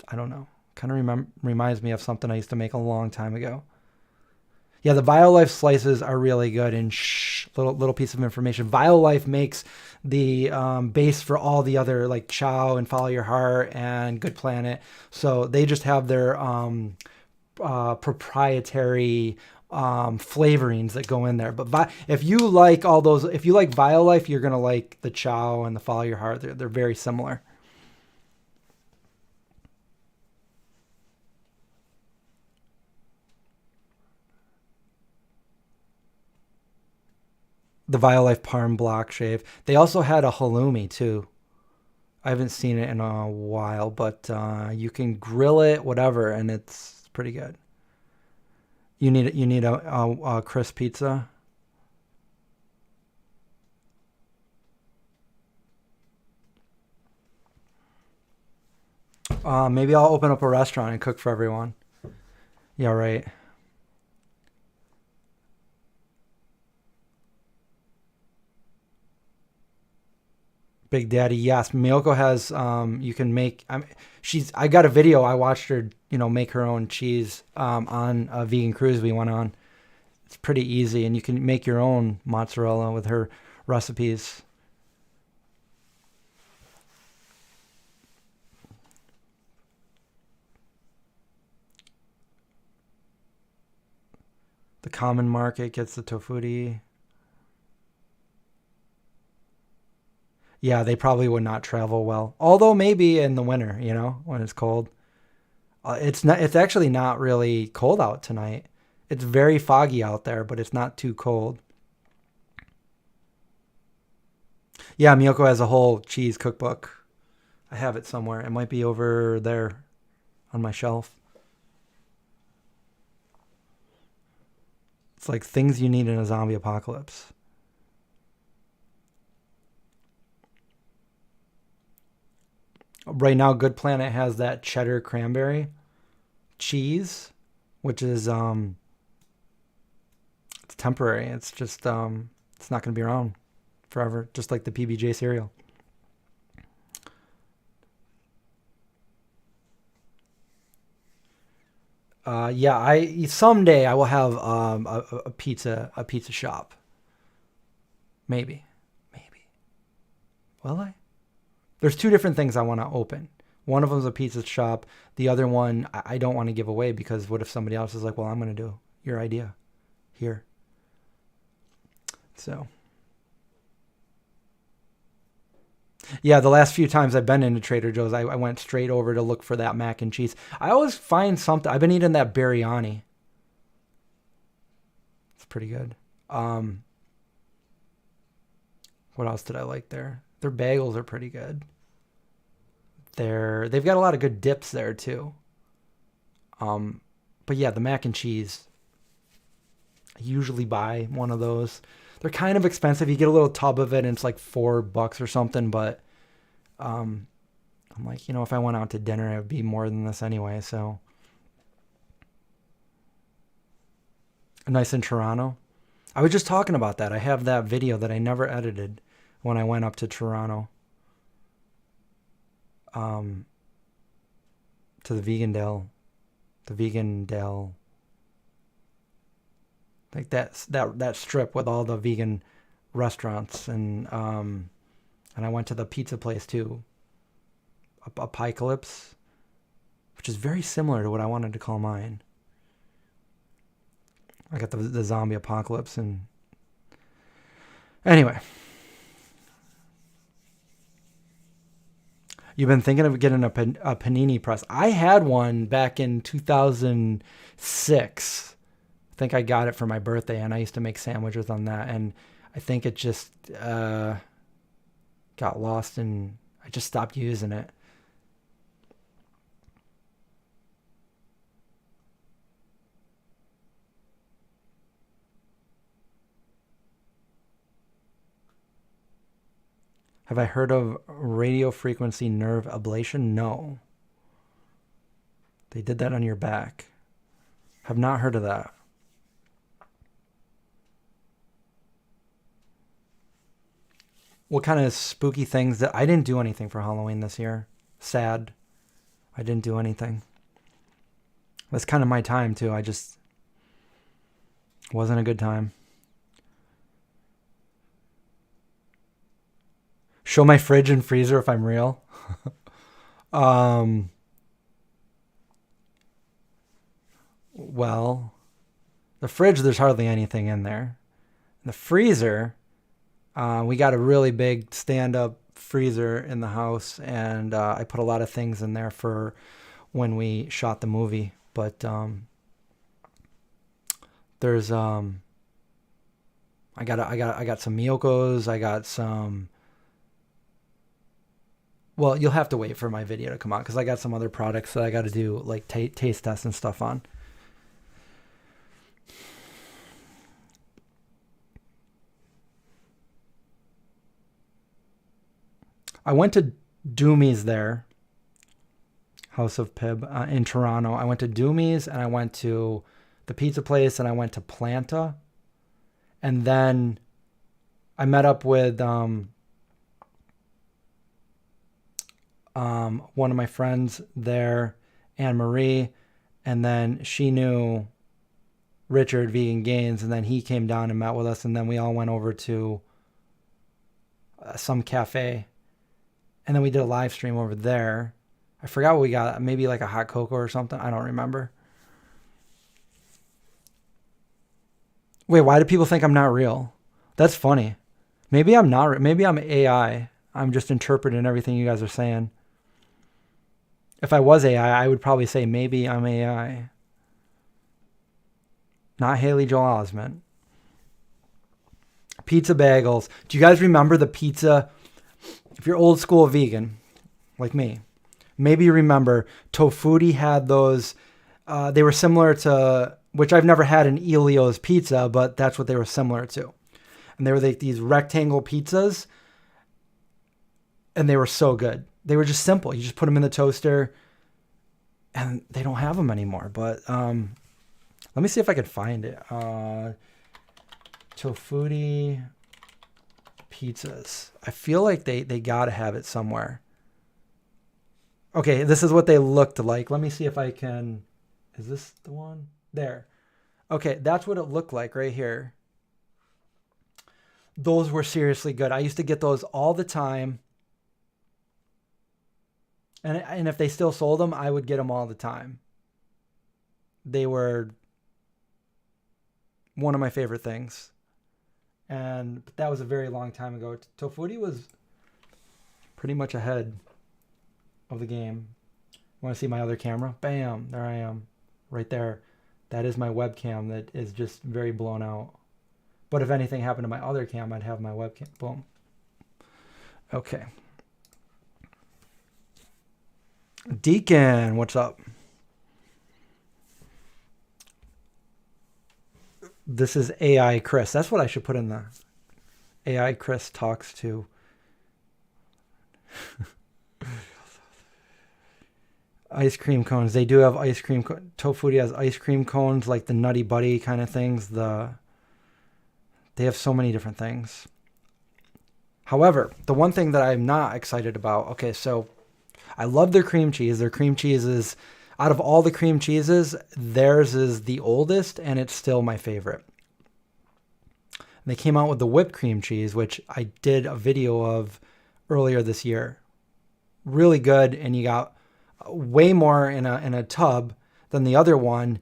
Speaker 1: I don't know, kind of reminds me of something I used to make a long time ago. Yeah, the BioLife slices are really good. And little piece of information: BioLife makes the base for all the other like Chow and Follow Your Heart and Good Planet. So they just have their proprietary flavorings that go in there. But if you like all those, if you like BioLife, you're gonna like the Chow and the Follow Your Heart. They're very similar. The BioLife Parm Block Shave. They also had a halloumi too. I haven't seen it in a while, but you can grill it, whatever, and it's pretty good. You need a crisp pizza. Maybe I'll open up a restaurant and cook for everyone. Yeah, right. Big Daddy, yes. Miyoko has. You can make. I got a video. I watched her. Make her own cheese. On a vegan cruise we went on. It's pretty easy, and you can make your own mozzarella with her recipes. The common market gets the tofuti. Yeah, they probably would not travel well. Although maybe in the winter, when it's cold. It's not. It's actually not really cold out tonight. It's very foggy out there, but it's not too cold. Yeah, Miyoko has a whole cheese cookbook. I have it somewhere. It might be over there on my shelf. It's like things you need in a zombie apocalypse. Right now, Good Planet has that cheddar cranberry cheese, which is it's temporary. It's just it's not going to be around forever, just like the PBJ cereal. Yeah, I someday I will have a pizza shop. Maybe. Will I? There's two different things I want to open. One of them is a pizza shop. The other one I don't want to give away because what if somebody else is like, well, I'm going to do your idea here. So, yeah, the last few times I've been into Trader Joe's, I went straight over to look for that mac and cheese. I always find something. I've been eating that biryani. It's pretty good. What else did I like there? Their bagels are pretty good. They've got a lot of good dips there too. But yeah, the mac and cheese. I usually buy one of those. They're kind of expensive. You get a little tub of it and it's like $4 or something, but I'm like, if I went out to dinner, it would be more than this anyway, so. Nice in Toronto. I was just talking about that. I have that video that I never edited when I went up to Toronto. To the Vegan Dale. Like that strip with all the vegan restaurants, and I went to the pizza place too, Apocalypse, which is very similar to what I wanted to call mine. I got the zombie apocalypse, and anyway, you've been thinking of getting a panini press. I had one back in 2006. I think I got it for my birthday, and I used to make sandwiches on that, and I think it just got lost, and I just stopped using it. Have I heard of radio frequency nerve ablation? No. They did that on your back. Have not heard of that. What kind of spooky things I didn't do anything for Halloween this year. Sad. I didn't do anything. That's kind of my time too. I just wasn't a good time. Show my fridge and freezer if I'm real. Well, the fridge, there's hardly anything in there. The freezer, we got a really big stand-up freezer in the house, and I put a lot of things in there for when we shot the movie. But there's I got some Miyoko's. I got some. Well, you'll have to wait for my video to come out because I got some other products that I got to do like taste tests and stuff on. I went to Doomy's there, House of Pib in Toronto. I went to Doomy's, and I went to the pizza place, and I went to Planta. And then I met up with one of my friends there, Anne Marie, and then she knew Richard, Vegan Gains, and then he came down and met with us, and then we all went over to some cafe. And then we did a live stream over there. I forgot what we got. Maybe like a hot cocoa or something. I don't remember. Wait, why do people think I'm not real? That's funny. Maybe I'm not. Maybe I'm AI. I'm just interpreting everything you guys are saying. If I was AI, I would probably say maybe I'm AI. Not Haley Joel Osment. Pizza bagels. Do you guys remember the pizza? If you're old school vegan, like me, maybe you remember Tofutti had those. They were similar to, which I've never had an Elio's pizza, but that's what they were similar to. And they were like these rectangle pizzas, and they were so good. They were just simple. You just put them in the toaster, and they don't have them anymore. But let me see if I could find it. Tofutti pizzas. I feel like they got to have it somewhere. Okay, this is what they looked like. Let me see if I can... Is this the one? There. Okay, that's what it looked like right here. Those were seriously good. I used to get those all the time. And if they still sold them, I would get them all the time. They were one of my favorite things. And that was a very long time ago. Tofutti was pretty much ahead of the game. Want to see my other camera? Bam, there I am. Right there. That is my webcam that is just very blown out. But if anything happened to my other cam, I'd have my webcam. Boom. Okay. Deacon, what's up? This is AI Chris. That's what I should put in the AI Chris talks to. Ice cream cones. They do have ice cream. Tofutti has ice cream cones, like the Nutty Buddy kind of things. They have so many different things. However, the one thing that I'm not excited about, okay, so I love their cream cheese. Their cream cheese is, out of all the cream cheeses, theirs is the oldest, and it's still my favorite. And they came out with the whipped cream cheese, which I did a video of earlier this year. Really good, and you got way more in a tub than the other one,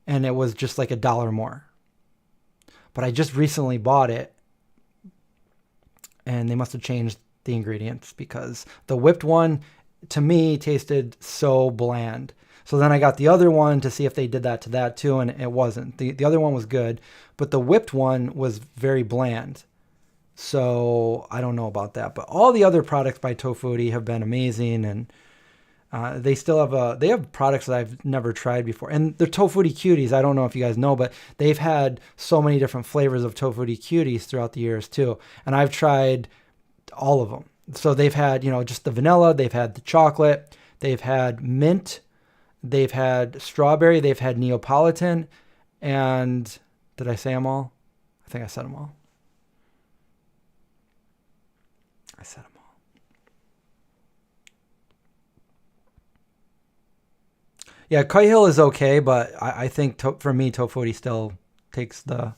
Speaker 1: and it was just like $1 more. But I just recently bought it, and they must have changed the ingredients, because the whipped one, to me, tasted so bland. So then I got the other one to see if they did that to that too, and it wasn't. The other one was good, but the whipped one was very bland. So I don't know about that. But all the other products by Tofutti have been amazing, and they still have they have products that I've never tried before. And the Tofutti Cuties, I don't know if you guys know, but they've had so many different flavors of Tofutti Cuties throughout the years too. And I've tried all of them. So they've had, just the vanilla, they've had the chocolate, they've had mint, they've had strawberry, they've had Neapolitan, and did I say them all? I think I said them all. I said them all. Yeah, Cahill is okay, but I think for me, Tofutti still takes the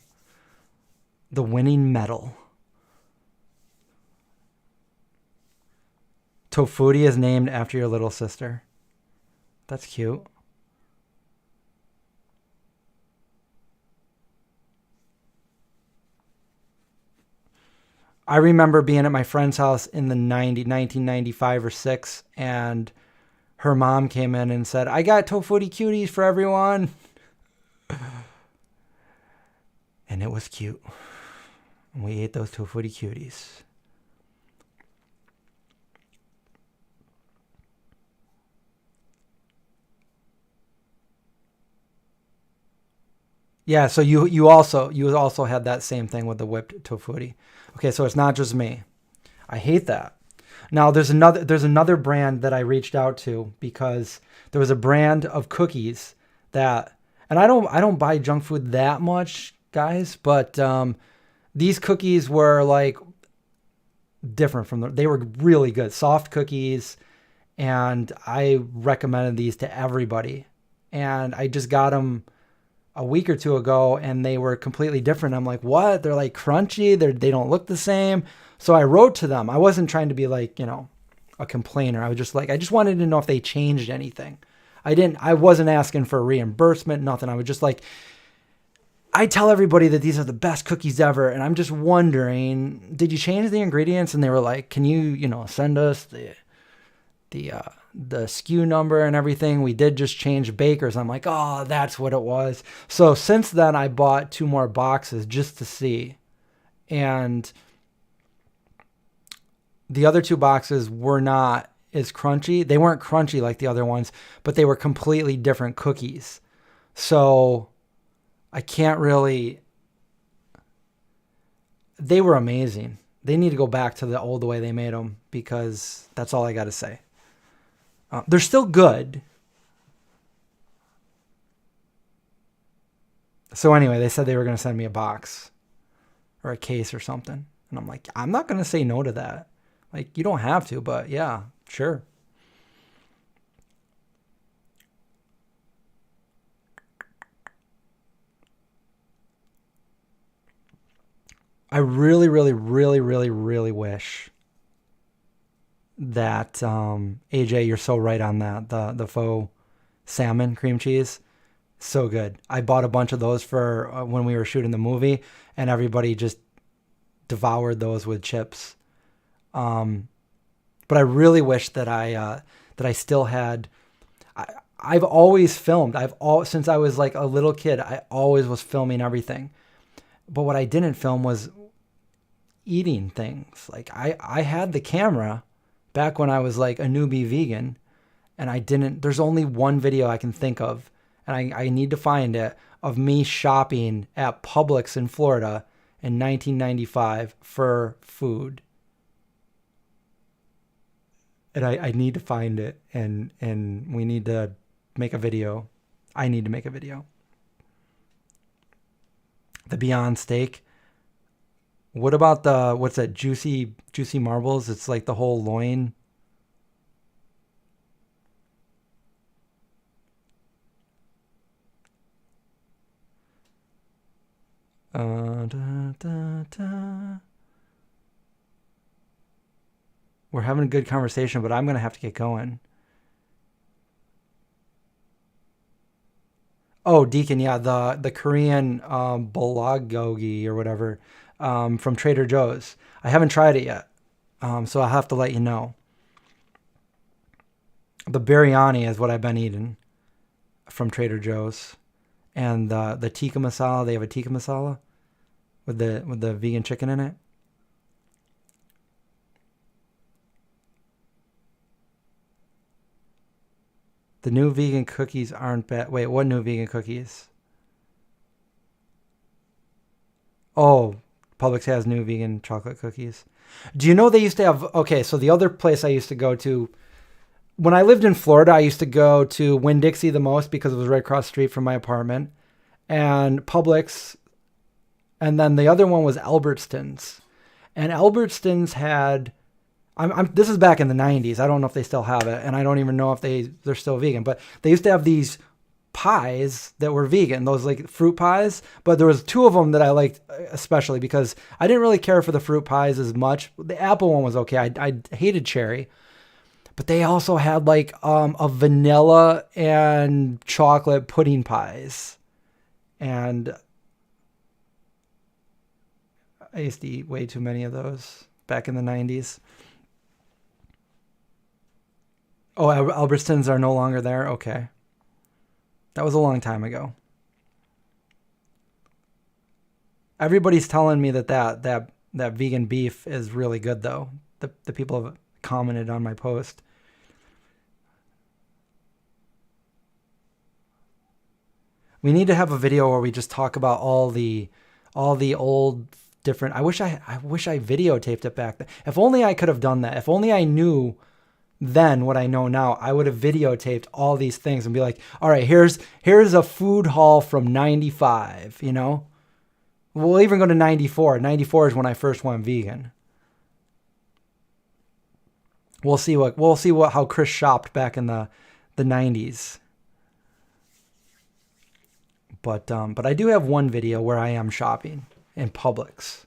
Speaker 1: winning medal. Tofutti is named after your little sister. That's cute. I remember being at my friend's house in the 1995 or 6, and her mom came in and said, I got Tofutti Cuties for everyone. And it was cute. And we ate those Tofutti Cuties. Yeah, so you also had that same thing with the whipped Tofutti. Okay, so it's not just me. I hate that. Now there's another brand that I reached out to, because there was a brand of cookies that, and I don't buy junk food that much, guys, but these cookies were like different they were really good, soft cookies, and I recommended these to everybody. And I just got them a week or two ago, and they were completely different. I'm like, what? They're like crunchy. They don't look the same. So I wrote to them. I wasn't trying to be like, a complainer. I was just like, I just wanted to know if they changed anything. I wasn't asking for reimbursement, nothing. I was just like, I tell everybody that these are the best cookies ever, and I'm just wondering, did you change the ingredients? And they were like, can you send us the SKU number and everything? We did just change bakers. I'm like, oh, that's what it was. So since then, I bought 2 more boxes just to see. And the other 2 boxes were not as crunchy. They weren't crunchy like the other ones, but they were completely different cookies. So I can't really... They were amazing. They need to go back to the old way they made them, because that's all I got to say. They're still good. So anyway, they said they were going to send me a box or a case or something. And I'm like, I'm not going to say no to that. Like, you don't have to, but yeah, sure. I really, really, really, really, really wish that AJ, you're so right on that. The faux salmon cream cheese, so good. I bought a bunch of those for when we were shooting the movie, and everybody just devoured those with chips. But I really wish that I still had. I've always filmed. Since I was like a little kid, I always was filming everything. But what I didn't film was eating things. Like I had the camera back when I was like a newbie vegan, and I didn't. There's only one video I can think of, and I need to find it, of me shopping at Publix in Florida in 1995 for food. And I need to find it, and we need to make a video. I need to make a video. The Beyond Steak. What about what's that, juicy marbles? It's like the whole loin. We're having a good conversation, but I'm going to have to get going. Oh, Deacon, yeah, the Korean bulgogi or whatever from Trader Joe's. I haven't tried it yet, so I'll have to let you know. The biryani is what I've been eating from Trader Joe's, and the tikka masala. They have a tikka masala with the vegan chicken in it. The new vegan cookies aren't bad. Wait, what new vegan cookies? Oh, Publix has new vegan chocolate cookies. Do you know they used to have... Okay, so the other place I used to go to... When I lived in Florida, I used to go to Winn-Dixie the most because it was right across the street from my apartment. And Publix. And then the other one was Albertsons. And Albertsons had... this is back in the 90s. I don't know if they still have it, and I don't even know if they're still vegan. But they used to have these pies that were vegan, those like fruit pies. But there was 2 of them that I liked especially because I didn't really care for the fruit pies as much. The apple one was okay. I hated cherry. But they also had like a vanilla and chocolate pudding pies. And I used to eat way too many of those back in the 90s. Oh, Albertsons are no longer there? Okay. That was a long time ago. Everybody's telling me that vegan beef is really good, though. The people have commented on my post. We need to have a video where we just talk about all the old different... I wish I videotaped it back then. If only I could have done that. If only I knew... Then what I know now, I would have videotaped all these things and be like, all right, here's a food haul from 95, you know? We'll even go to 94. 94 is when I first went vegan. We'll see how Chris shopped back in the 90s. But I do have one video where I am shopping in Publix.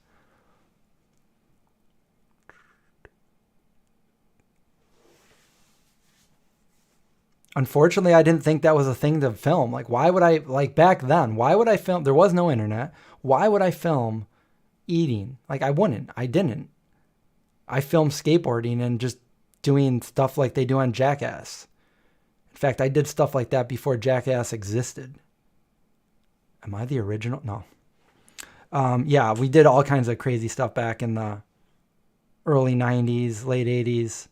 Speaker 1: unfortunately, I didn't think that was a thing to film. Like, why would I, like back then, why would I film? There was no internet. Why would I film eating? Like, I wouldn't. I didn't. I filmed skateboarding and just doing stuff like they do on Jackass. In fact, I did stuff like that before Jackass existed. Am I the original? No. Yeah, we did all kinds of crazy stuff back in the early 90s, late 80s.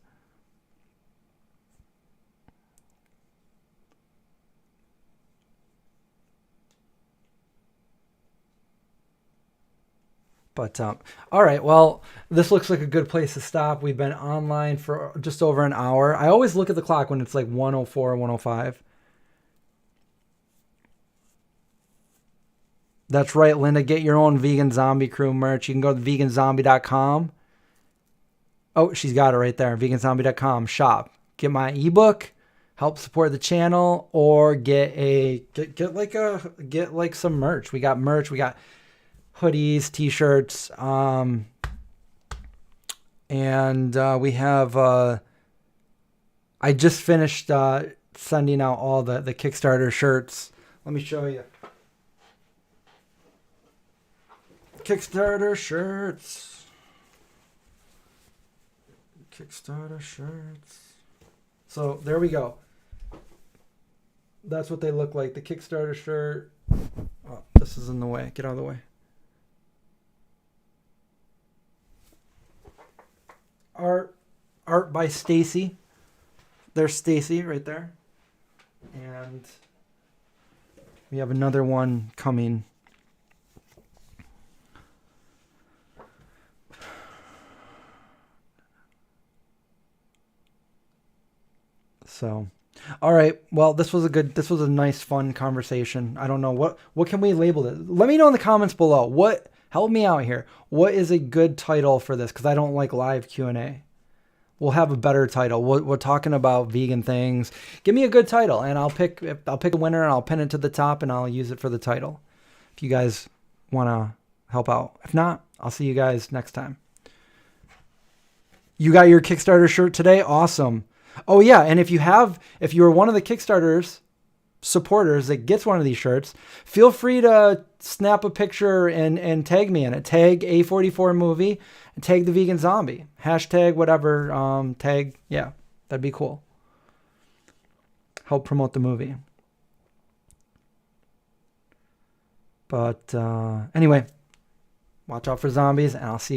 Speaker 1: But all right, well, this looks like a good place to stop. We've been online for just over an hour. I always look at the clock when it's like 104, 105. That's right, Linda. Get your own Vegan Zombie Crew merch. You can go to veganzombie.com. Oh, she's got it right there. Veganzombie.com. Shop. Get my ebook. Help support the channel, or get like some merch. We got merch. We got hoodies, t-shirts, and we have. I just finished sending out all the Kickstarter shirts. Let me show you. Kickstarter shirts. Kickstarter shirts. So there we go. That's what they look like. The Kickstarter shirt. Oh, this is in the way. Get out of the way. Art by Stacy. There's Stacy right there. And we have another one coming. So, all right. Well, this was a nice, fun conversation. I don't know what can we label it. Let me know in the comments below. Help me out here. What is a good title for this? Because I don't like live Q&A. We'll have a better title. We're talking about vegan things. Give me a good title, and I'll pick a winner, and I'll pin it to the top, and I'll use it for the title. If you guys want to help out. If not, I'll see you guys next time. You got your Kickstarter shirt today? Awesome. Oh yeah, and if you're one of the Kickstarters supporters that gets one of these shirts, feel free to snap a picture and tag me in it. Tag A44 movie and tag the vegan zombie. Hashtag whatever, tag, yeah, that'd be cool. Help promote the movie. But anyway, watch out for zombies, and I'll see you guys.